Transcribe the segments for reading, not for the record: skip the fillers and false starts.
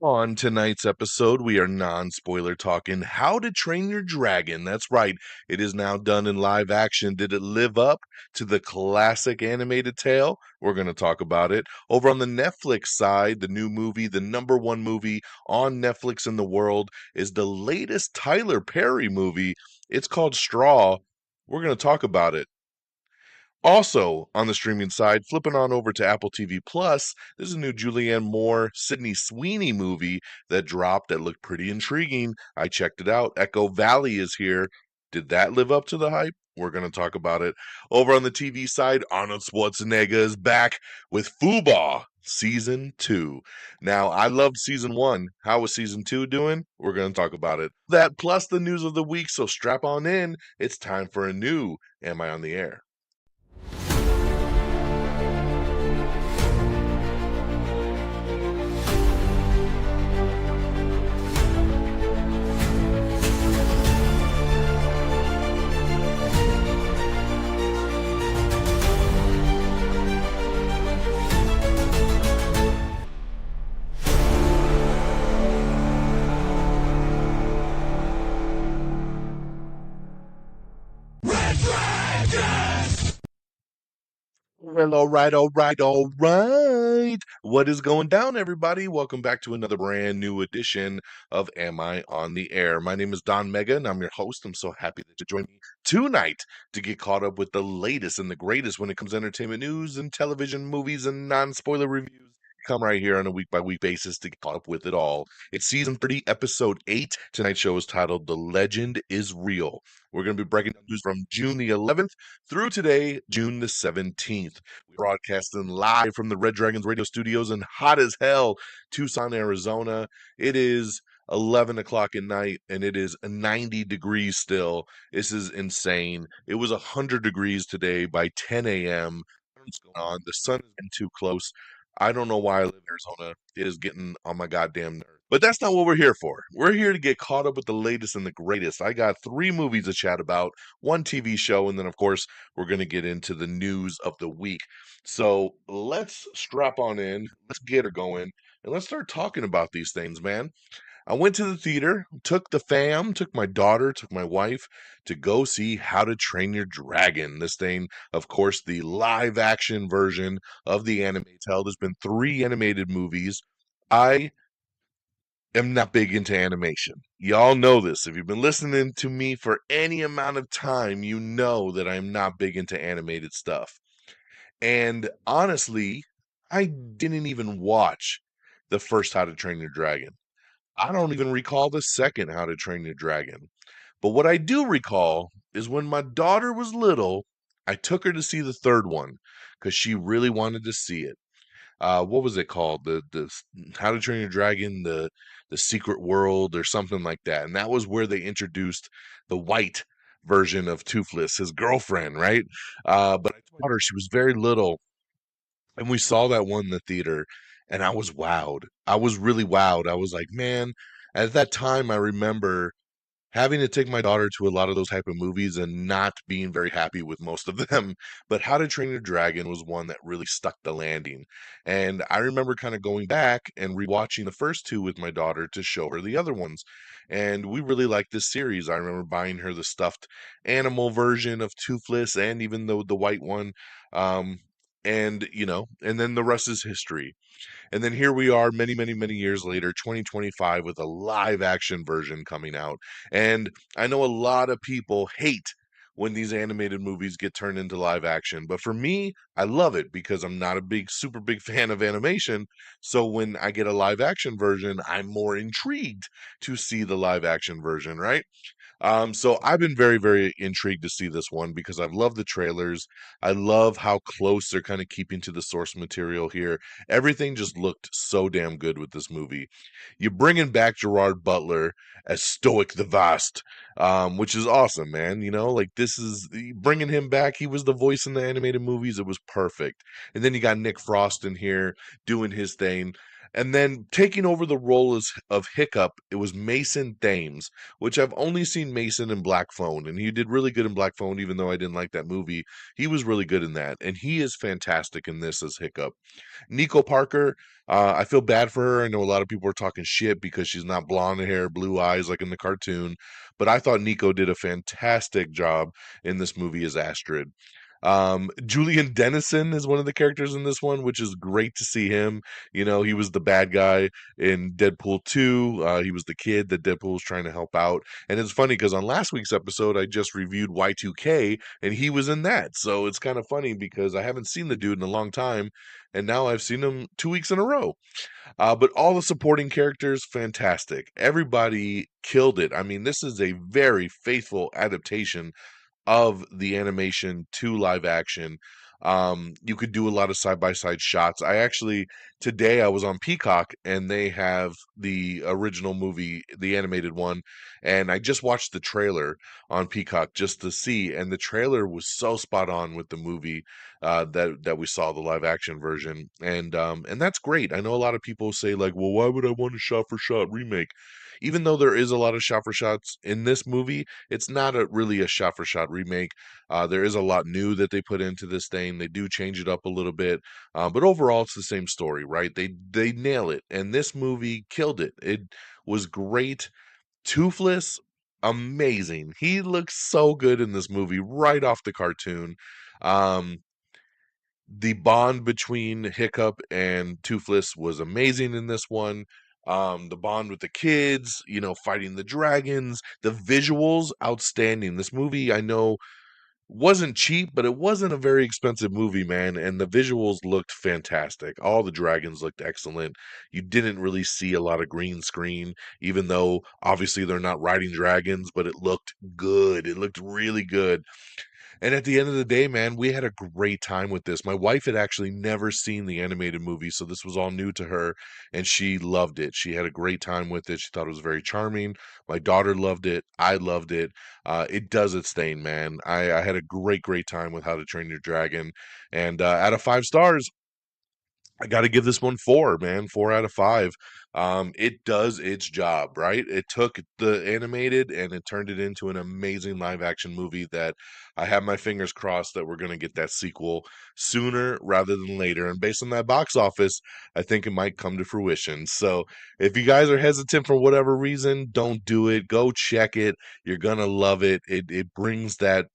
On tonight's episode, we are non-spoiler talking How to Train Your Dragon. That's right, it is now done in live action. Did it live up to the classic animated tale? We're going to talk about it. Over on the Netflix side, the new movie, the number one movie on Netflix in the world, is the latest Tyler Perry movie. It's called Straw. We're going to talk about it. Also, on the streaming side, flipping on over to Apple TV Plus, there's a new Julianne Moore, Sydney Sweeney movie that dropped that looked pretty intriguing. I checked it out. Echo Valley is here. Did that live up to the hype? We're going to talk about it. Over on the TV side, Arnold Schwarzenegger is back with FUBAR Season 2. Now, I loved Season 1. How was Season 2 doing? We're going to talk about it. That plus the news of the week, so strap on in. It's time for a new Am I on the Air? Well, all right. What is going down, everybody? Welcome back to another brand new edition of Am I on the Air? My name is DONMEGA, and I'm your host. I'm so happy that you joined me tonight to get caught up with the latest and the greatest when it comes to entertainment news and television, movies, and non-spoiler reviews. Come right here on a week-by-week basis to get caught up with it all. It's season 30, episode 8. Tonight's show is titled The Legend is Real. We're going to be breaking down news from June the 11th through today, June the 17th. We're broadcasting live from the Red Dragons radio studios in hot as hell, Tucson, Arizona. It is 11 o'clock at night and it is 90 degrees still. This is insane. It was 100 degrees today by 10 a.m. What's going on? The sun is getting too close. I don't know why I live in Arizona. It is getting on my goddamn nerves. But that's not what we're here for. We're here to get caught up with the latest and the greatest. I got 3 movies to chat about, 1 TV show, and then, of course, we're going to get into the news of the week. So let's strap on in, let's get her going, and let's start talking about these things, man. I went to the theater, took the fam, took my daughter, took my wife to go see How to Train Your Dragon. This thing, of course, the live action version of the anime tale. There's been 3 animated movies. I am not big into animation. Y'all know this. If you've been listening to me for any amount of time, you know that I'm not big into animated stuff. And honestly, I didn't even watch the first How to Train Your Dragon. I don't even recall the second How to Train Your Dragon. But what I do recall is when my daughter was little, I took her to see the third one because she really wanted to see it. What was it called? The How to Train Your Dragon, the Secret World, or something like that. And that was where they introduced the white version of Toothless, his girlfriend, right? But I told her she was very little, and we saw that one in the theater, and I was wowed. I was really wowed. I was like, man, at that time, I remember having to take my daughter to a lot of those type of movies and not being very happy with most of them. But How to Train Your Dragon was one that really stuck the landing. And I remember kind of going back and rewatching the first 2 with my daughter to show her the other ones. And we really liked this series. I remember buying her the stuffed animal version of Toothless and even the white one. Um, and then the rest is history. And then here we are many, many, many years later, 2025, with a live action version coming out. And I know a lot of people hate when these animated movies get turned into live action. But for me, I love it because I'm not a super big fan of animation. So when I get a live action version, I'm more intrigued to see the live action version, right? So I've been very, very intrigued to see this one because I've loved the trailers. I love how close they're kind of keeping to the source material here. Everything just looked so damn good with this movie. You're bringing back Gerard Butler as Stoic the Vast, which is awesome, man. You know, like this is bringing him back. He was the voice in the animated movies. It was perfect. And then you got Nick Frost in here doing his thing. And then taking over the role of Hiccup, it was Mason Thames, which I've only seen Mason in Black Phone, and he did really good in Black Phone, even though I didn't like that movie. He was really good in that, and he is fantastic in this as Hiccup. Nico Parker, I feel bad for her. I know a lot of people are talking shit because she's not blonde hair, blue eyes like in the cartoon, but I thought Nico did a fantastic job in this movie as Astrid. Julian Dennison is one of the characters in this one, which is great to see him. You know, he was the bad guy in Deadpool 2. He was the kid that Deadpool was trying to help out. And it's funny because on last week's episode, I just reviewed Y2K and he was in that. So it's kind of funny because I haven't seen the dude in a long time. And now I've seen him 2 weeks in a row. But all the supporting characters, fantastic. Everybody killed it. I mean, this is a very faithful adaptation of the animation to live action. You could do a lot of side by side shots. I actually today I was on Peacock and they have the original movie, the animated one, and I just watched the trailer on Peacock just to see, and the trailer was so spot on with the movie that we saw the live action version, and that's great. I know a lot of people say like, well, why would I want a shot for shot remake? Even though there is a lot of shot for shots in this movie, it's not really a shot for shot remake. There is a lot new that they put into this thing. They do change it up a little bit, but overall, it's the same story, right? They nail it, and this movie killed it. It was great. Toothless, amazing. He looks so good in this movie, right off the cartoon. Um, the bond between Hiccup and Toothless was amazing in this one. The bond with the kids, you know, fighting the dragons, the visuals, outstanding. This movie, I know, wasn't cheap, but it wasn't a very expensive movie, man. And the visuals looked fantastic. All the dragons looked excellent. You didn't really see a lot of green screen, even though obviously they're not riding dragons, but it looked good. It looked really good. And at the end of the day, man, we had a great time with this. My wife had actually never seen the animated movie, so this was all new to her, and she loved it. She had a great time with it. She thought it was very charming. My daughter loved it. I loved it. It does its thing, man. I had a great time with How to Train Your Dragon, and out of 5 stars, I got to give this one 4, man. 4 out of 5. It does its job, right? It took the animated and it turned it into an amazing live action movie that I have my fingers crossed that we're going to get that sequel sooner rather than later. And based on that box office, I think it might come to fruition. So if you guys are hesitant for whatever reason, don't do it. Go check it. You're going to love it. It brings that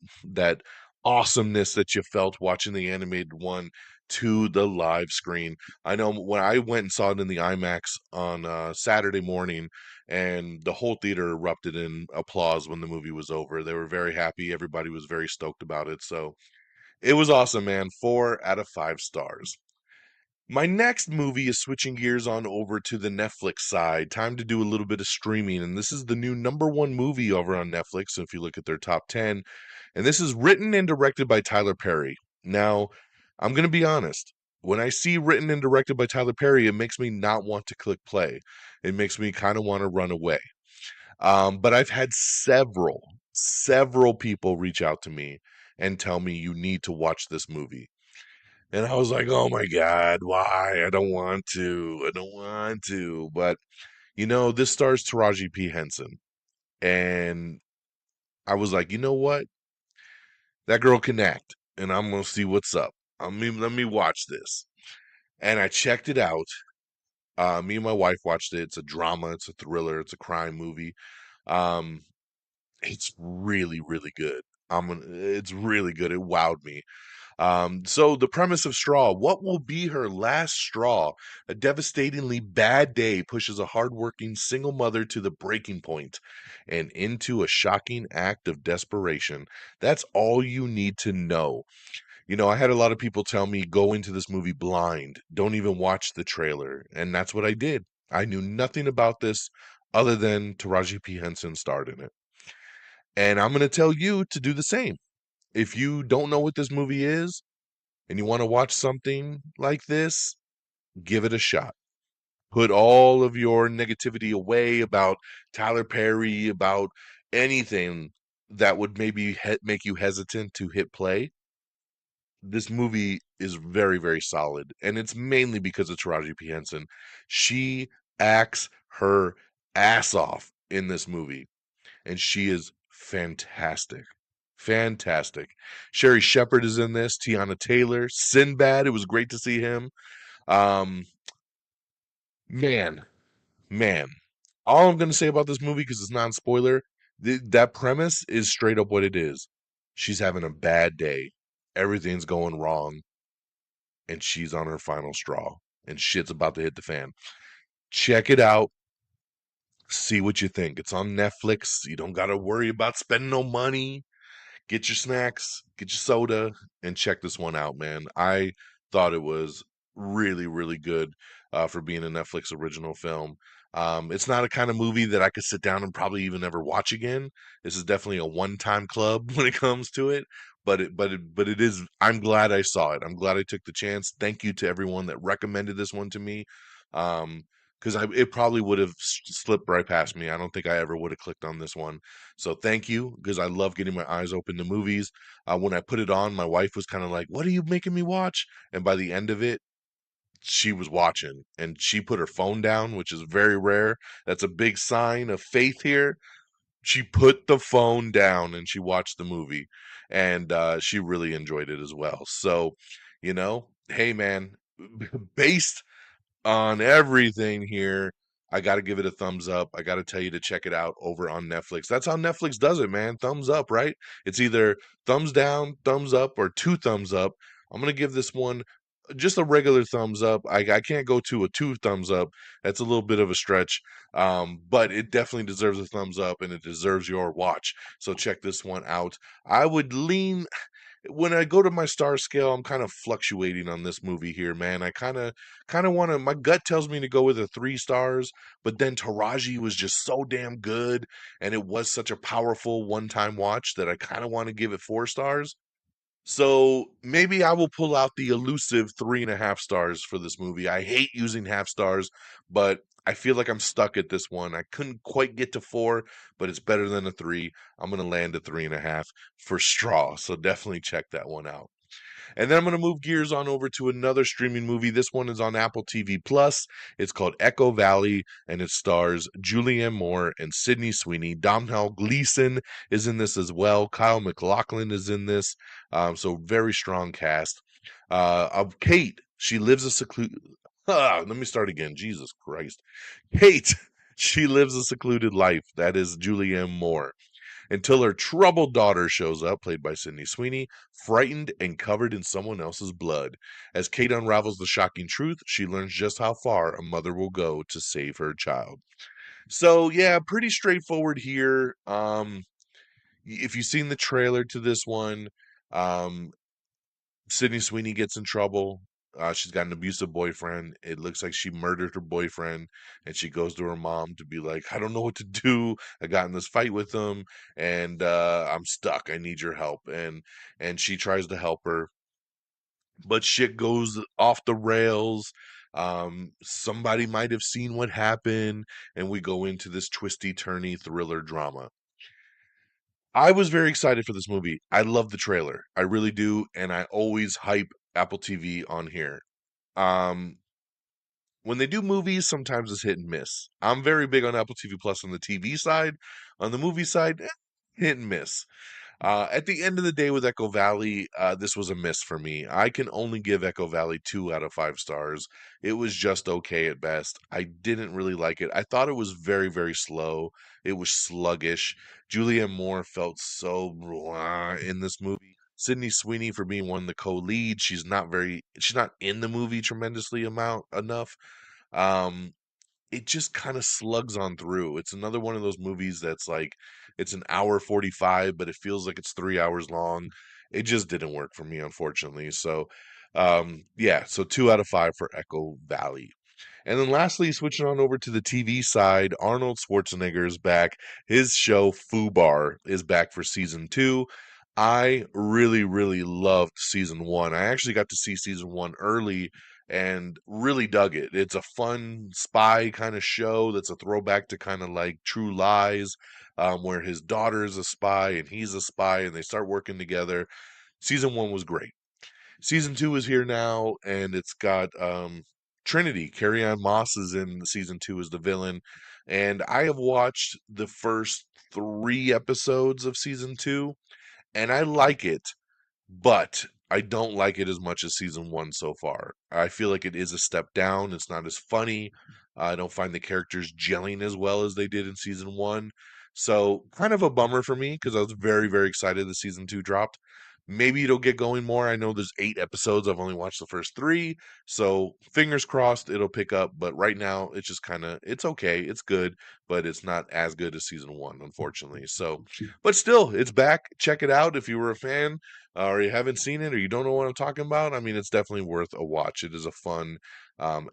awesomeness that you felt watching the animated one to the live screen. I know when I went and saw it in the IMAX on Saturday morning, and the whole theater erupted in applause when the movie was over. They were very happy. Everybody was very stoked about it. So it was awesome, man. 4 out of 5 stars. My next movie is switching gears on over to the Netflix side. Time to do a little bit of streaming, and this is the new #1 movie over on Netflix. If you look at their top 10, and this is written and directed by Tyler Perry. Now, I'm going to be honest. When I see written and directed by Tyler Perry, it makes me not want to click play. It makes me kind of want to run away. But I've had several people reach out to me and tell me you need to watch this movie. And I was like, oh my God, why? I don't want to. I don't want to. But, you know, this stars Taraji P. Henson. And I was like, you know what? That girl can act. And I'm going to see what's up. Let me watch this. And I checked it out. Me and my wife watched it. It's a drama. It's a thriller. It's a crime movie. Um, it's really good. It's really good. It wowed me. So the premise of Straw, what will be her last straw? A devastatingly bad day pushes a hardworking single mother to the breaking point and into a shocking act of desperation. That's all you need to know. You know, I had a lot of people tell me go into this movie blind. Don't even watch the trailer. And that's what I did. I knew nothing about this other than Taraji P. Henson starred in it. And I'm going to tell you to do the same. If you don't know what this movie is, and you want to watch something like this, give it a shot. Put all of your negativity away about Tyler Perry, about anything that would maybe make you hesitant to hit play. This movie is very, very solid, and it's mainly because of Taraji P. Henson. She acts her ass off in this movie, and she is fantastic. Fantastic. Sherry Shepherd is in this. Tiana Taylor, Sinbad. It was great to see him. Um, man, man. All I'm going to say about this movie, because it's non spoiler, that premise is straight up what it is. She's having a bad day. Everything's going wrong, and she's on her final straw, and shit's about to hit the fan. Check it out. See what you think. It's on Netflix. You don't got to worry about spending no money. Get your snacks, get your soda, and check this one out, man. I thought it was really, really good for being a Netflix original film. It's not a kind of movie that I could sit down and probably even ever watch again. This is definitely a one-time club when it comes to it. But it is. I'm glad I saw it. I'm glad I took the chance. Thank you to everyone that recommended this one to me. Um, because it probably would have slipped right past me. I don't think I ever would have clicked on this one. So thank you, because I love getting my eyes open to movies. When I put it on, my wife was kind of like, "What are you making me watch?" And by the end of it, she was watching, and she put her phone down, which is very rare. That's a big sign of faith here. She put the phone down and she watched the movie, and she really enjoyed it as well. So, hey man, based on everything here, I got to give it a thumbs up. I got to tell you to check it out over on Netflix. That's how Netflix does it, man. Thumbs up, right? It's either thumbs down, thumbs up, or two thumbs up. I'm going to give this one just a regular thumbs up. I can't go to a two thumbs up. That's a little bit of a stretch. But it definitely deserves a thumbs up, and it deserves your watch. So check this one out. I would lean when I go to my star scale, I'm kind of fluctuating on this movie here, man. I kind of want to. My gut tells me to go with a 3 stars, but then Taraji was just so damn good, and it was such a powerful one-time watch that I kind of want to give it 4 stars. So maybe I will pull out the elusive 3.5 stars for this movie. I hate using half stars, but I feel like I'm stuck at this one. I couldn't quite get to 4, but it's better than a 3. I'm gonna land a 3.5 for Straw. So definitely check that one out. And then I'm going to move gears on over to another streaming movie. This one is on Apple TV Plus. It's called Echo Valley, and it stars Julianne Moore and Sydney Sweeney. Domhnall Gleeson is in this as well. Kyle MacLachlan is in this. So very strong cast. Of Kate, she lives a secluded. Let me start again. Jesus Christ. Kate, she lives a secluded life. That is Julianne Moore until her troubled daughter shows up, played by Sydney Sweeney, frightened and covered in someone else's blood. As Kate unravels the shocking truth, she learns just how far a mother will go to save her child. So yeah, pretty straightforward here. If you've seen the trailer to this one, um, Sydney Sweeney gets in trouble. She's got an abusive boyfriend. It looks like she murdered her boyfriend, and she goes to her mom to be like, "I don't know what to do. I got in this fight with him, and I'm stuck. I need your help." And she tries to help her, but shit goes off the rails. Somebody might have seen what happened, and we go into this twisty, turny thriller drama. I was very excited for this movie. I love the trailer. I really do, and I always hype Apple TV on here. Um, when they do movies, sometimes it's hit and miss. I'm very big on Apple TV Plus on the TV side. On the movie side, hit and miss. At the end of the day, with Echo Valley, this was a miss for me. I can only give Echo Valley 2 out of 5 stars. It was just okay at best. I didn't really like it. I thought it was very, very slow. It was sluggish. Julianne Moore felt so blah in this movie. Sydney Sweeney for being one of the co-leads. She's not in the movie tremendously amount enough. Um, it just kind of slugs on through. It's another one of those movies that's like it's an hour 45, but it feels like it's 3 hours long. It just didn't work for me, unfortunately. So, yeah, so 2 out of 5 for Echo Valley. And then lastly, switching on over to the TV side, Arnold Schwarzenegger is back. His show FUBAR is back for season 2. I really, really loved season 1. I actually got to see season 1 early and really dug it. It's a fun spy kind of show that's a throwback to kind of like True Lies, where his daughter is a spy and he's a spy and they start working together. Season 1 was great. Season 2 is here now, and it's got Trinity. Carrie Ann Moss is in season 2 as the villain, and I have watched the first 3 episodes of season 2, and I like it, but I don't like it as much as season 1 so far. I feel like it is a step down. It's not as funny. I don't find the characters gelling as well as they did in season 1. So, kind of a bummer for me because I was very, very excited that season 2 dropped. Maybe it'll get going more. I know there's 8 episodes. I've only watched the first 3. So, fingers crossed it'll pick up, but right now it's just kind of it's okay. It's good, but it's not as good as season 1, unfortunately. So, but still, it's back. Check it out if you were a fan, or you haven't seen it, or you don't know what I'm talking about. I mean, it's definitely worth a watch. It is a fun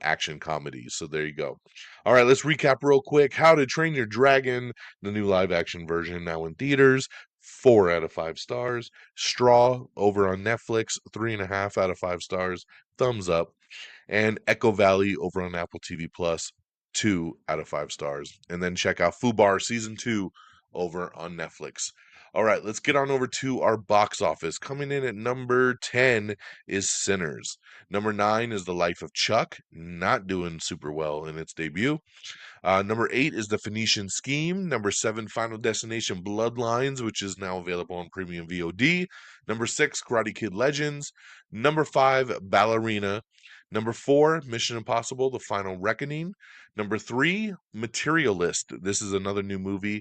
action comedy. So there you go. All right, let's recap real quick. How to Train Your Dragon, the new live action version now in theaters. 4 out of 5 stars. Straw over on Netflix, 3.5 out of 5 stars. Thumbs up. And Echo Valley over on Apple TV Plus, 2 out of 5 stars. And then check out FUBAR Season 2 over on Netflix. All right, let's get on over to our box office. Coming in at number 10 is Sinners. Number 9 is The Life of Chuck, not doing super well in its debut. Number 8 is The Phoenician Scheme. Number 7, Final Destination Bloodlines, which is now available on premium VOD. Number 6, Karate Kid Legends. Number 5, Ballerina. Number 4, Mission Impossible: The Final Reckoning. Number 3, Materialist. This is another new movie,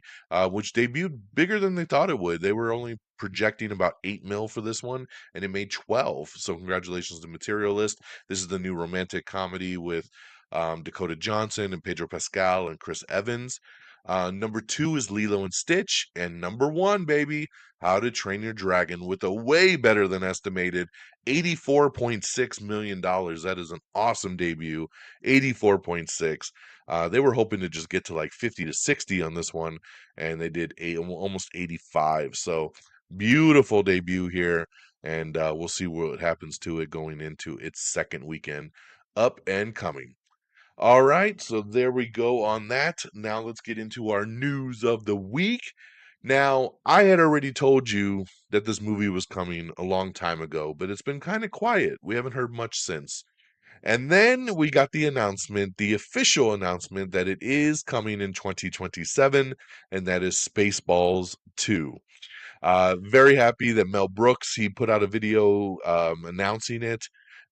which debuted bigger than they thought it would. They were only projecting about 8 mil for this one, and it made 12. So congratulations to Materialist. This is the new romantic comedy with Dakota Johnson and Pedro Pascal and Chris Evans. Number 2 is Lilo and Stitch. And number 1, baby, How to Train Your Dragon, with a way better than estimated $84.6 million. That is an awesome debut. 84.6. They were hoping to just get to like 50 to 60 on this one, and they did almost 85. So beautiful debut here, and we'll see what happens to it going into its second weekend. Up and coming. All right, so there we go on that. Now let's get into our news of the week. Now, I had already told you that this movie was coming a long time ago, but it's been kind of quiet. We haven't heard much since. And then we got the announcement, the official announcement, that it is coming in 2027, and that is Spaceballs 2. Very happy that Mel Brooks, he put out a video announcing it,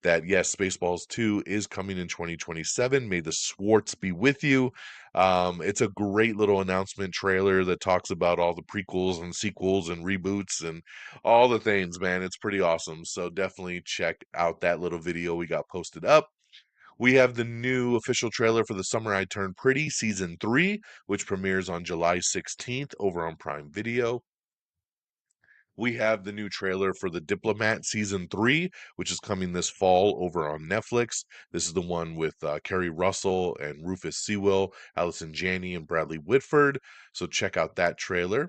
that yes, Spaceballs 2 is coming in 2027. May the Swartz be with you. It's a great little announcement trailer that talks about all the prequels and sequels and reboots and all the things, man. It's pretty awesome. So definitely check out that little video we got posted up. We have the new official trailer for The Summer I Turned Pretty Season 3, which premieres on July 16th over on Prime Video. We have the new trailer for The Diplomat Season 3, which is coming this fall over on Netflix. This is the one with Kerry Russell and Rufus Sewell, Allison Janney, and Bradley Whitford. So check out that trailer.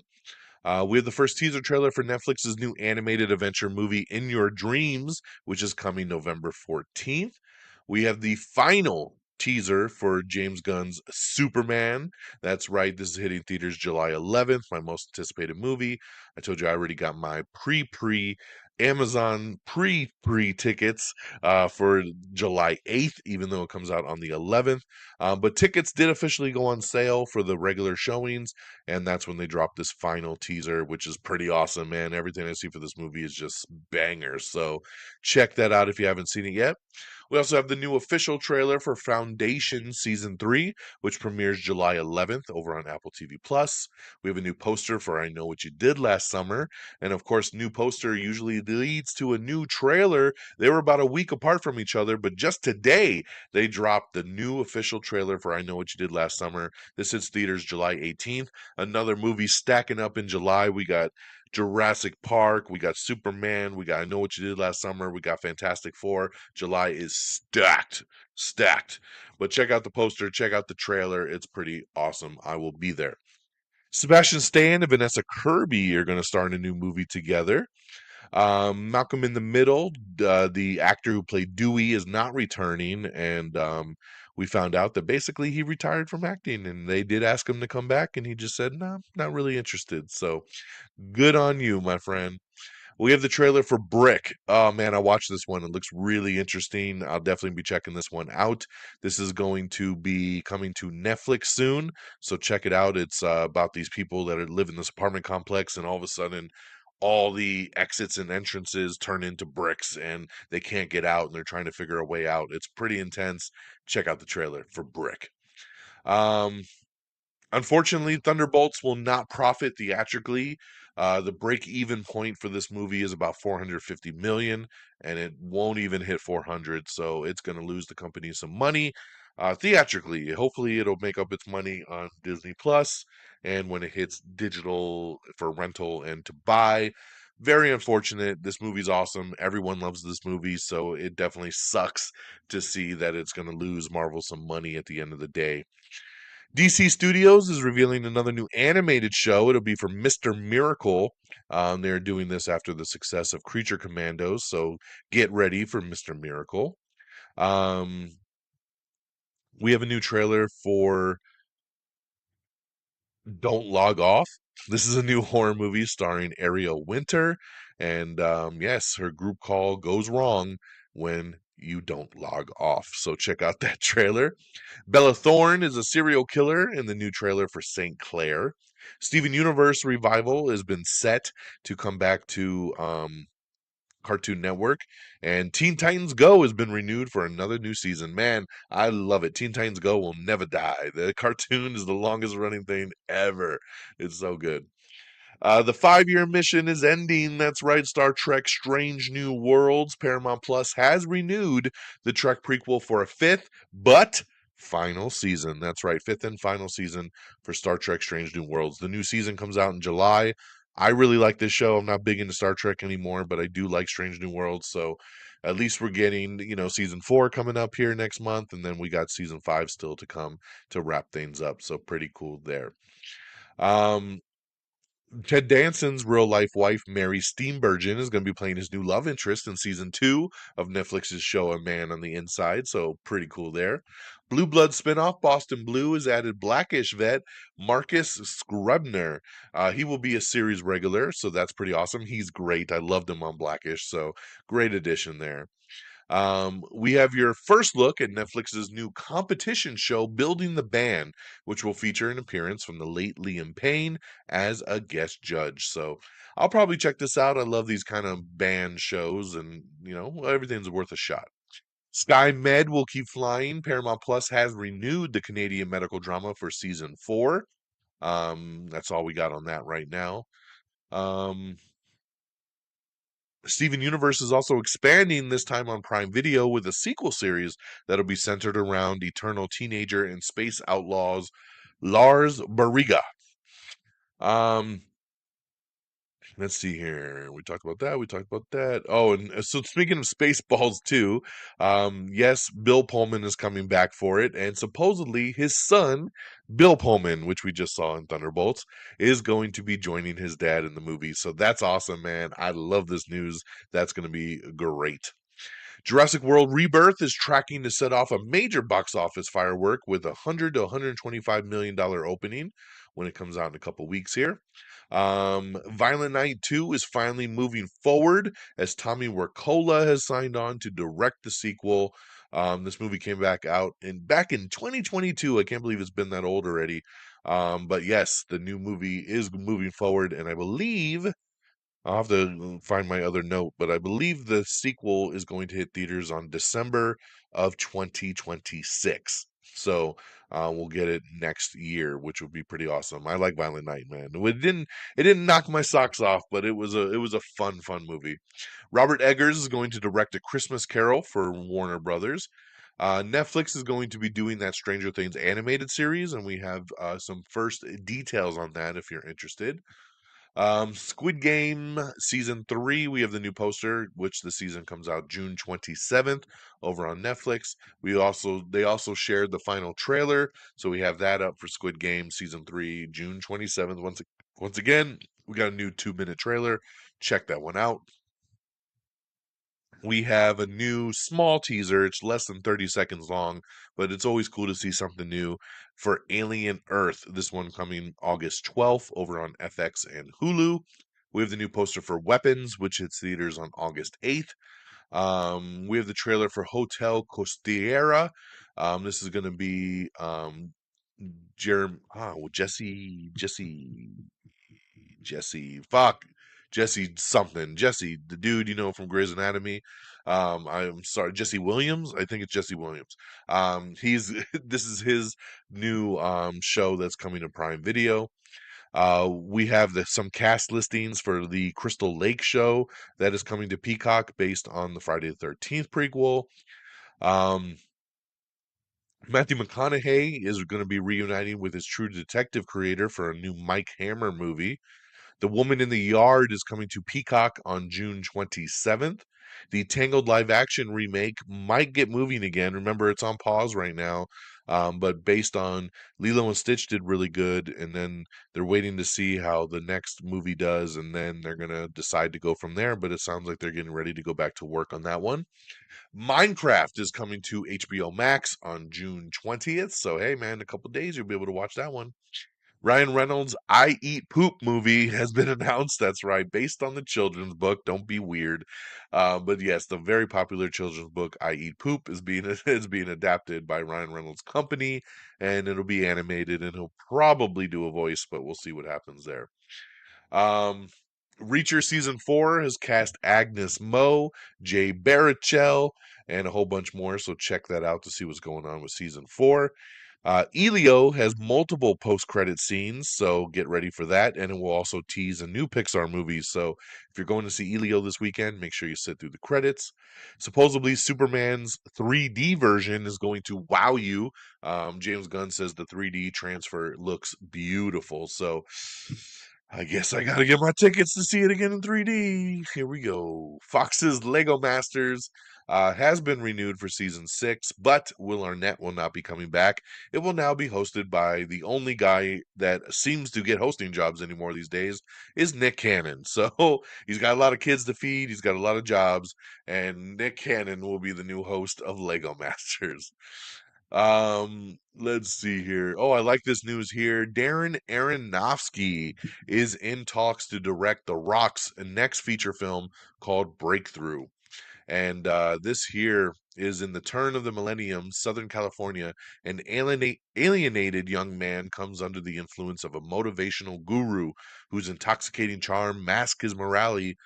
We have the first teaser trailer for Netflix's new animated adventure movie In Your Dreams, which is coming November 14th. We have the final teaser for James Gunn's Superman. That's right, this is hitting theaters July 11th, my most anticipated movie. I told you I already got my Amazon pre tickets for July 8th, even though it comes out on the 11th. But tickets did officially go on sale for the regular showings, and that's when they dropped this final teaser, which is pretty awesome, man. Everything I see for this movie is just bangers. So check that out if you haven't seen it yet. We also have the new official trailer for Foundation Season 3, which premieres July 11th over on Apple TV Plus. We have a new poster for I Know What You Did Last Summer. And of course, new poster usually leads to a new trailer. They were about a week apart from each other, but just today they dropped the new official trailer for I Know What You Did Last Summer. This hits theaters July 18th. Another movie stacking up in July. We got Jurassic Park, we got Superman, we got I Know What You Did Last Summer, we got Fantastic Four. July is stacked. But check out the poster, check out the trailer. It's pretty awesome. I will be there. Sebastian Stan and Vanessa Kirby are going to star in a new movie together. Malcolm in the Middle, the actor who played Dewey, is not returning, and we found out that basically he retired from acting, and they did ask him to come back, and he just said, "No, not really interested." So good on you, my friend. We have the trailer for Brick. Oh man, I watched this one. It looks really interesting. I'll definitely be checking this one out. This is going to be coming to Netflix soon, so check it out. It's about these people that live in this apartment complex, and all of a sudden, all the exits and entrances turn into bricks, and they can't get out, and they're trying to figure a way out. It's pretty intense. Check out the trailer for Brick. Um, Unfortunately, Thunderbolts will not profit theatrically. The break-even point for this movie is about 450 million, and it won't even hit 400, so it's going to lose the company some money theatrically. Hopefully, it'll make up its money on Disney Plus, and when it hits digital for rental and to buy. Very unfortunate. This movie's awesome. Everyone loves this movie, so it definitely sucks to see that it's going to lose Marvel some money at the end of the day. DC Studios is revealing another new animated show. It'll be for Mr. Miracle. They're doing this after the success of Creature Commandos, so get ready for Mr. Miracle. Um, we have a new trailer for Don't Log Off. This is a new horror movie starring Ariel Winter, and yes, her group call goes wrong when you don't log off. So check out that trailer. Bella Thorne is a serial killer in the new trailer for St. Clair. Steven Universe revival has been set to come back to Cartoon Network, and Teen Titans Go has been renewed for another new season. Man, I love it. Teen Titans Go will never die. The cartoon is the longest running thing ever. It's so good. The 5-year mission is ending. That's right. Star Trek Strange New Worlds. Paramount Plus has renewed the Trek prequel for a fifth, but final season. That's right. Fifth and final season for Star Trek Strange New Worlds. The new season comes out in July. I really like this show. I'm not big into Star Trek anymore, but I do like Strange New Worlds. So at least we're getting, season 4 coming up here next month. And then we got season 5 still to come to wrap things up. So pretty cool there. Um, Ted Danson's real life wife, Mary Steenburgen, is going to be playing his new love interest in season 2 of Netflix's show A Man on the Inside. So, pretty cool there. Blue Blood spinoff Boston Blue has added Blackish vet Marcus Scribner. He will be a series regular, so that's pretty awesome. He's great. I loved him on Blackish, so great addition there. We have your first look at Netflix's new competition show, Building the Band, which will feature an appearance from the late Liam Payne as a guest judge. So I'll probably check this out. I love these kind of band shows, and everything's worth a shot. Sky Med will keep flying. Paramount Plus has renewed the Canadian medical drama for season 4. That's all we got on that right now. Um, Steven Universe is also expanding this time on Prime Video with a sequel series that'll be centered around eternal teenager and space outlaws Lars Barriga. Um, let's see here. We talked about that. We talked about that. Oh, and so speaking of Spaceballs too, yes, Bill Pullman is coming back for it, and supposedly his son, Bill Pullman, which we just saw in Thunderbolts, is going to be joining his dad in the movie. So that's awesome, man. I love this news. That's going to be great. Jurassic World Rebirth is tracking to set off a major box office firework with a $100 to $125 million opening when it comes out in a couple weeks here. Violent Night 2 is finally moving forward as Tommy Wirkola has signed on to direct the sequel. This movie came back in 2022. I can't believe it's been that old already. But yes, the new movie is moving forward, and I believe I'll have to find my other note, but I believe the sequel is going to hit theaters on December of 2026. So we'll get it next year, which would be pretty awesome. I like Violent Night, man. It didn't knock my socks off, but it was a fun movie. Robert Eggers is going to direct A Christmas Carol for Warner Brothers. Netflix is going to be doing that Stranger Things animated series, and we have some first details on that if you're interested. Squid Game season 3, we have the new poster, which the season comes out June 27th over on Netflix. They also shared the final trailer, so we have that up for Squid Game season 3, June 27th. Once again, we got a new 2-minute trailer. Check that one out. We have a new small teaser. It's less than 30 seconds long, but it's always cool to see something new for Alien Earth. This one coming August 12th over on FX and Hulu. We have the new poster for Weapons, which hits theaters on August 8th. We have the trailer for Hotel Costiera. This is going to be Jesse something. Jesse, the dude, from Grey's Anatomy. I'm sorry, Jesse Williams. I think it's Jesse Williams. He's this is his new show that's coming to Prime Video. We have some cast listings for the Crystal Lake show that is coming to Peacock based on the Friday the 13th prequel. Um, Matthew McConaughey is going to be reuniting with his True Detective creator for a new Mike Hammer movie. The Woman in the Yard is coming to Peacock on June 27th. The Tangled live action remake might get moving again. Remember, it's on pause right now. But based on Lilo and Stitch did really good, and then they're waiting to see how the next movie does, and then they're going to decide to go from there. But it sounds like they're getting ready to go back to work on that one. Minecraft is coming to HBO Max on June 20th. So, hey, man, in a couple days, you'll be able to watch that one. Ryan Reynolds' I Eat Poop movie has been announced. That's right, based on the children's book. Don't be weird. But yes, the very popular children's book I Eat Poop is being is being adapted by Ryan Reynolds' company, and it'll be animated, and he'll probably do a voice, but we'll see what happens there. Um, Reacher season 4 has cast Agnes Moe, Jay Baruchel, and a whole bunch more. So check that out to see what's going on with season 4. Elio has multiple post-credit scenes, so get ready for that. And it will also tease a new Pixar movie. So if you're going to see Elio this weekend, make sure you sit through the credits. Supposedly, Superman's 3D version is going to wow you. James Gunn says the 3D transfer looks beautiful. So I guess I gotta get my tickets to see it again in 3D. Here we go. Fox's Lego Masters has been renewed for season 6, but Will Arnett will not be coming back. It will now be hosted by the only guy that seems to get hosting jobs anymore these days, is Nick Cannon. So he's got a lot of kids to feed, he's got a lot of jobs, and Nick Cannon will be the new host of Lego Masters. Let's see here. Oh, I like this news here. Darren Aronofsky is in talks to direct The Rock's next feature film called Breakthrough. And this here is in the turn of the millennium, Southern California. An alienated young man comes under the influence of a motivational guru whose intoxicating charm masks his morality,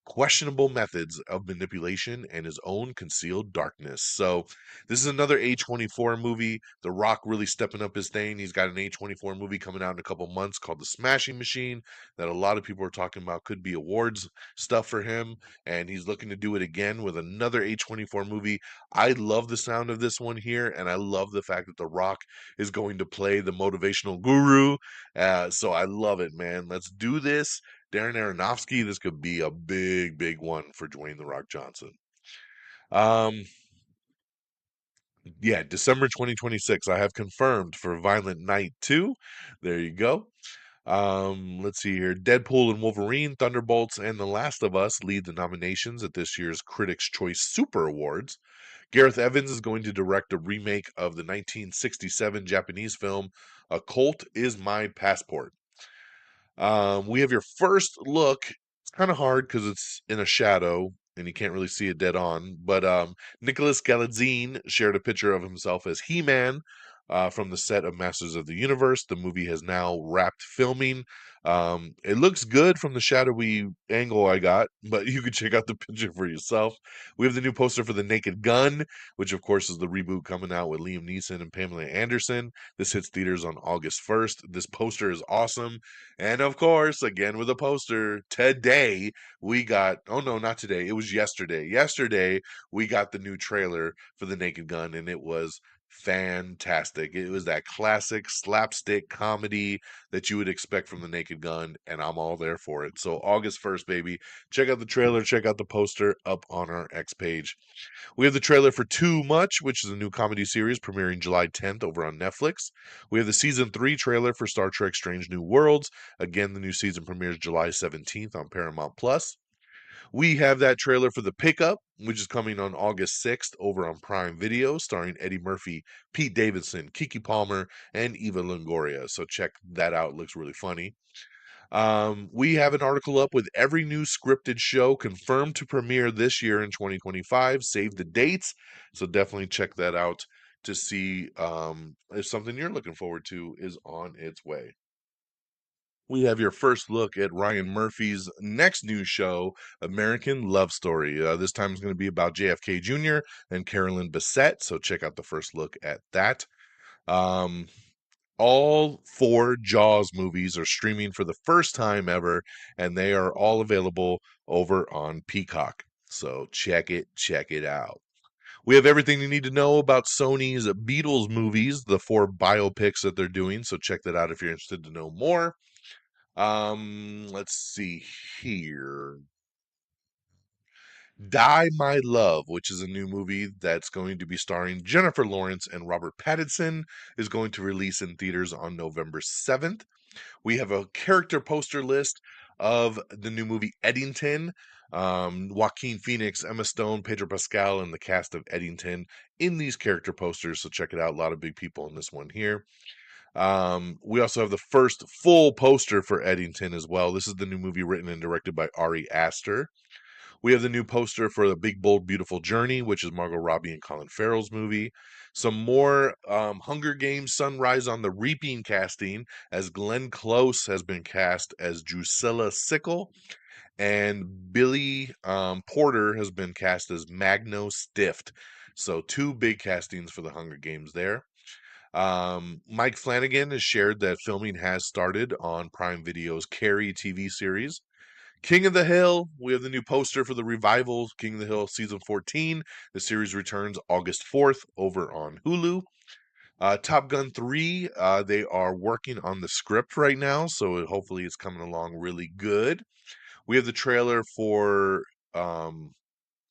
questionable methods of manipulation, and his own concealed darkness. So this is another A24 movie. The Rock really stepping up his thing. He's got an A24 movie coming out in a couple months called The Smashing Machine that a lot of people are talking about could be awards stuff for him, and he's looking to do it again with another A24 movie. I love the sound of this one here, and I love the fact that The Rock is going to play the motivational guru. So I love it, man. Let's do this. Darren Aronofsky, this could be a big, big one for Dwayne The Rock Johnson. Um, yeah, December 2026, I have confirmed for Violent Night 2. There you go. Let's see here. Deadpool and Wolverine, Thunderbolts, and The Last of Us lead the nominations at this year's Critics' Choice Super Awards. Gareth Evans is going to direct a remake of the 1967 Japanese film A Cult Is My Passport. We have your first look. It's kind of hard because it's in a shadow and you can't really see it dead on. But Nicholas Galitzine shared a picture of himself as He-Man from the set of Masters of the Universe. The movie has now wrapped filming. It looks good from the shadowy angle I got, but you can check out the picture for yourself. We have the new poster for The Naked Gun, which of course is the reboot coming out with Liam Neeson and Pamela Anderson. This hits theaters on August 1st. This poster is awesome. And of course, again with a poster, today we got, oh no, not today, it was yesterday. Yesterday, we got the new trailer for The Naked Gun, and it was fantastic. It was that classic slapstick comedy that you would expect from The Naked Gun, and I'm all there for it. So August 1st, baby. Check out the trailer, check out the poster up on our X page. We have the trailer for Too Much, which is a new comedy series premiering July 10th over on Netflix. We have the season 3 trailer for Star Trek Strange New Worlds. Again, the new season premieres July 17th on Paramount Plus. We have that trailer for The Pickup, which is coming on August 6th over on Prime Video, starring Eddie Murphy, Pete Davidson, Kiki Palmer, and Eva Longoria. So check that out. It looks really funny. We have an article up with every new scripted show confirmed to premiere this year in 2025. Save the dates. So definitely check that out to see if something you're looking forward to is on its way. We have your first look at Ryan Murphy's next new show, American Love Story. This time is going to be about JFK Jr. and Carolyn Bessette. So check out the first look at that. Um, all four Jaws movies are streaming for the first time ever, and they are all available over on Peacock. So check it out. We have everything you need to know about Sony's Beatles movies, the four biopics that they're doing. So check that out if you're interested to know more. Let's see here. Die My Love, which is a new movie that's going to be starring Jennifer Lawrence and Robert Pattinson, is going to release in theaters on November 7th. We have a character poster list of the new movie Eddington. Joaquin Phoenix, Emma Stone, Pedro Pascal, and the cast of Eddington in these character posters. So check it out. A lot of big people in this one here. We also have the first full poster for Eddington as well. This is the new movie written and directed by Ari Aster. We have the new poster for The Big, Bold, Beautiful Journey, which is Margot Robbie and Colin Farrell's movie. Some more Hunger Games Sunrise on the Reaping casting, as Glenn Close has been cast as Drusilla Sickle, and Billy Porter has been cast as Magno Stift. So, two big castings for the Hunger Games there. Mike Flanagan has shared that filming has started on Prime Video's Carrie TV series. King of the Hill, we have the new poster for the revival King of the Hill season 14. The series returns August 4th over on Hulu. Top Gun 3, they are working on the script right now, so hopefully it's coming along really good. We have the trailer for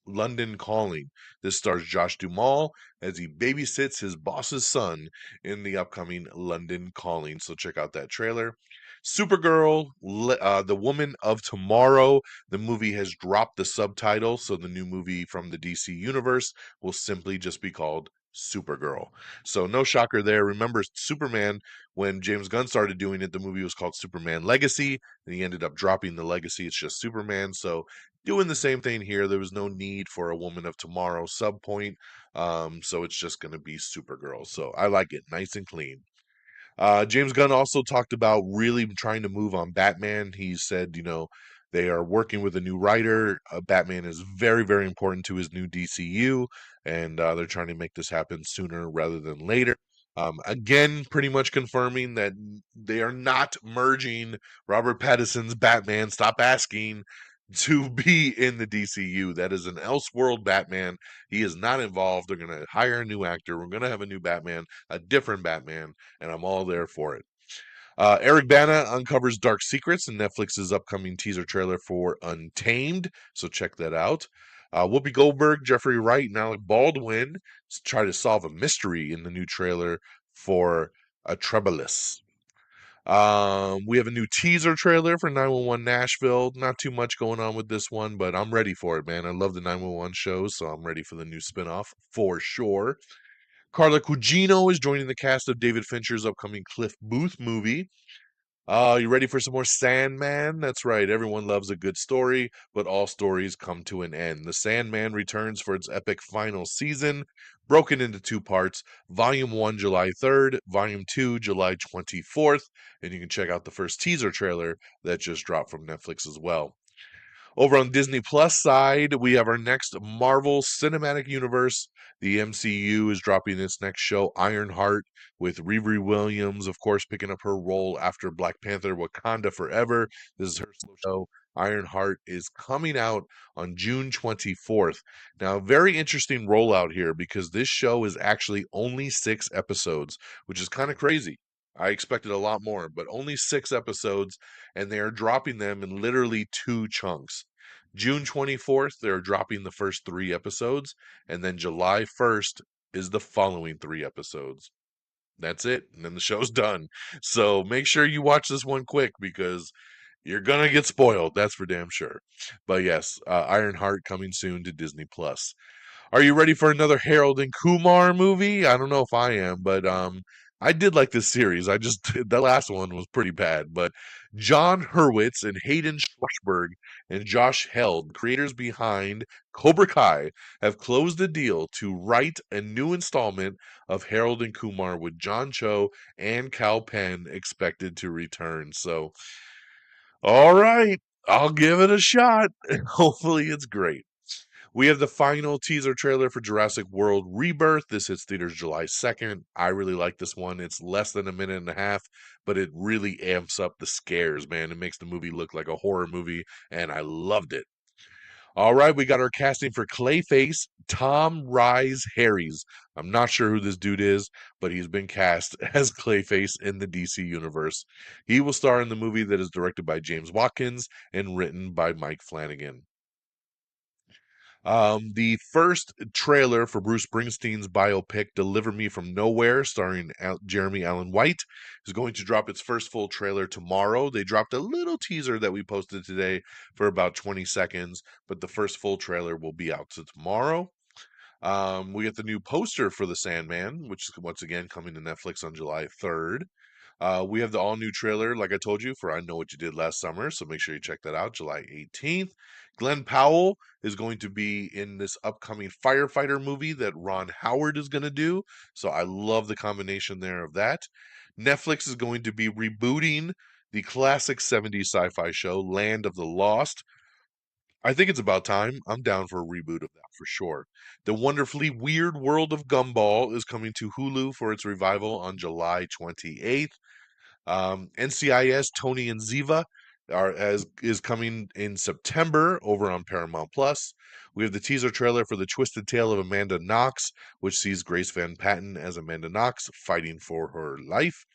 London Calling. This stars Josh Duhamel as he babysits his boss's son in the upcoming London Calling. So check out that trailer. Supergirl, The Woman of Tomorrow. The movie has dropped the subtitle, so the new movie from the DC Universe will simply just be called Supergirl. So no shocker there. Remember Superman, when James Gunn started doing it, the movie was called Superman Legacy, and he ended up dropping the legacy. It's just Superman. So doing the same thing here. There was no need for a Woman of Tomorrow sub point. So it's just going to be Supergirl. So I like it. Nice and clean. James Gunn also talked about really trying to move on Batman. He said, they are working with a new writer. Batman is very, very important to his new DCU, and they're trying to make this happen sooner rather than later. Again, pretty much confirming that they are not merging Robert Pattinson's Batman. Stop asking to be in the DCU. That is an Elseworld Batman. He is not involved. They're going to hire a new actor. We're going to have a new Batman, a different Batman, and I'm all there for it. Eric Bana uncovers dark secrets in Netflix's upcoming teaser trailer for Untamed, so check that out. Whoopi Goldberg, Jeffrey Wright, and Alec Baldwin try to solve a mystery in the new trailer for Atrabilis. We have a new teaser trailer for 911 Nashville. Not too much going on with this one, but I'm ready for it, man. I love the 911 shows, so I'm ready for the new spinoff for sure. Carla Cugino is joining the cast of David Fincher's upcoming Cliff Booth movie. You ready for some more Sandman? That's right. Everyone loves a good story, but all stories come to an end. The Sandman returns for its epic final season, broken into two parts. Volume 1, July 3rd, Volume 2, July 24th. And you can check out the first teaser trailer that just dropped from Netflix as well. Over on Disney Plus side, we have our next Marvel Cinematic Universe. The MCU is dropping its next show, Ironheart, with Riri Williams, of course, picking up her role after Black Panther Wakanda Forever. This is her solo show. Ironheart is coming out on June 24th. Now, very interesting rollout here because this show is actually only 6 episodes, which is kind of crazy. I expected a lot more, but only 6 episodes, and they are dropping them in literally 2 chunks. June 24th, they're dropping the first 3 episodes, and then July 1st is the following 3 episodes. That's it, and then the show's done. So make sure you watch this one quick because you're gonna get spoiled. That's for damn sure. But yes, Ironheart coming soon to Disney Plus. Are you ready for another Harold and Kumar movie? I don't know if I am, but I did like this series. I just the last one was pretty bad, but John Hurwitz and Hayden Schwarzberg and Josh Held, creators behind Cobra Kai, have closed a deal to write a new installment of Harold and Kumar with John Cho and Cal Penn expected to return. So, all right, I'll give it a shot. Hopefully, it's great. We have the final teaser trailer for Jurassic World Rebirth. This hits theaters July 2nd. I really like this one. It's less than a minute and a half, but it really amps up the scares, man. It makes the movie look like a horror movie, and I loved it. All right, we got our casting for Clayface, Tom Rise Harries. I'm not sure who this dude is, but he's been cast as Clayface in the DC universe. He will star in the movie that is directed by James Watkins and written by Mike Flanagan. The first trailer for Bruce Springsteen's biopic Deliver Me from Nowhere, starring Jeremy Allen White, is going to drop its first full trailer tomorrow. They dropped a little teaser that we posted today for about 20 seconds, but the first full trailer will be out tomorrow. We get the new poster for The Sandman, which is once again coming to Netflix on July 3rd. We have the all new trailer, like I told you, for I Know What You Did Last Summer. So make sure you check that out, July 18th. Glenn Powell is going to be in this upcoming firefighter movie that Ron Howard is going to do. So I love the combination there of that. Netflix is going to be rebooting the classic 70s sci fi show, Land of the Lost. I think it's about time. I'm down for a reboot of that for sure. The Wonderfully Weird World of Gumball is coming to Hulu for its revival on July 28th. NCIS Tony and Ziva is coming in September over on Paramount Plus. We have the teaser trailer for The Twisted Tale of Amanda Knox, which sees Grace Van Patten as Amanda Knox fighting for her life.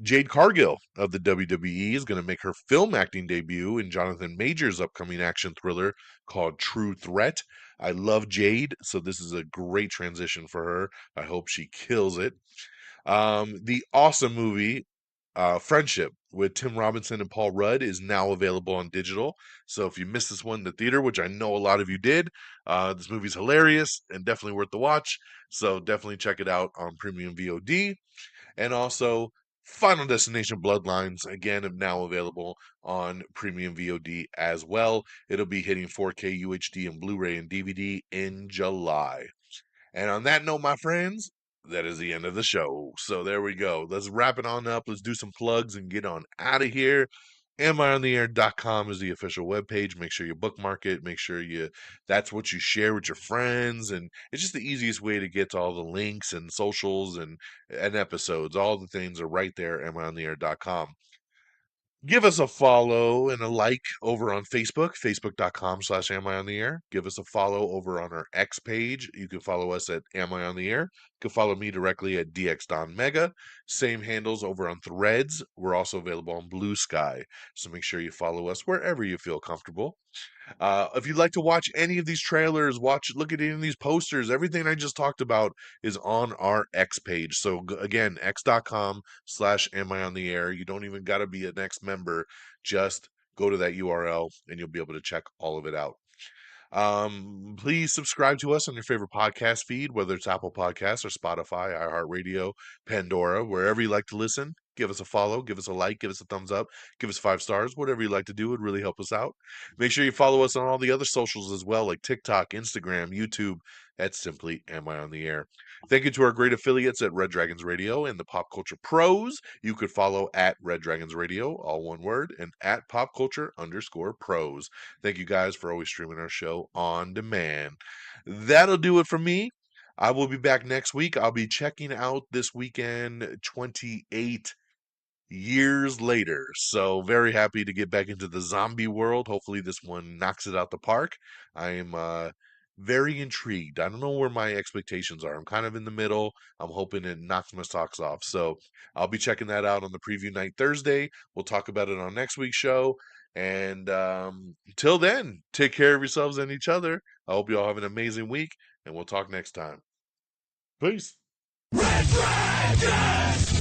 Jade Cargill of the WWE is going to make her film acting debut in Jonathan Majors' upcoming action thriller called True Threat. I love Jade, so this is a great transition for her. I hope she kills it. The awesome movie Friendship with Tim Robinson and Paul Rudd is now available on digital. So if you missed this one in the theater, which I know a lot of you did, this movie's hilarious and definitely worth the watch. So definitely check it out on Premium VOD. And also, Final Destination Bloodlines, again, now available on Premium VOD as well. It'll be hitting 4K UHD and Blu-ray and DVD in July. And on that note, my friends, that is the end of the show. So there we go. Let's wrap it on up. Let's do some plugs and get on out of here. AmIOnTheAir.com is the official webpage. Make sure you bookmark it. Make sure that's what you share with your friends. And it's just the easiest way to get to all the links and socials and episodes. All the things are right there, AmIOnTheAir.com. Give us a follow and a like over on Facebook, facebook.com/Am I on the Air. Give us a follow over on our X page. You can follow us at Am I on the Air. You can follow me directly at DXDonMega. Same handles over on Threads. We're also available on Blue Sky. So make sure you follow us wherever you feel comfortable. If you'd like to watch any of these trailers, look at any of these posters, everything I just talked about is on our X page. So again, x.com/am I on the air. You don't even got to be an X member. Just go to that URL and you'll be able to check all of it out. Please subscribe to us on your favorite podcast feed, whether it's Apple Podcasts or Spotify, iHeartRadio, Pandora, wherever you like to listen. Give us a follow, give us a like, give us a thumbs up, give us 5 stars, whatever you like to do would really help us out. Make sure you follow us on all the other socials as well, like TikTok, Instagram, YouTube, at simply Am I on the Air. Thank you to our great affiliates at Red Dragons Radio and the Pop Culture Pros. You could follow at Red Dragons Radio, all one word, and at PopCulture_Pros. Thank you guys for always streaming our show on demand. That'll do it for me. I will be back next week. I'll be checking out this weekend 28 years later. So very happy to get back into the zombie world. Hopefully this one knocks it out the park. I am very intrigued. I don't know where my expectations are. I'm kind of in the middle. I'm hoping it knocks my socks off. So I'll be checking that out on the preview night Thursday. We'll talk about it on next week's show. And until then, take care of yourselves and each other. I hope you all have an amazing week, and we'll talk next time. Peace. Red Dragons!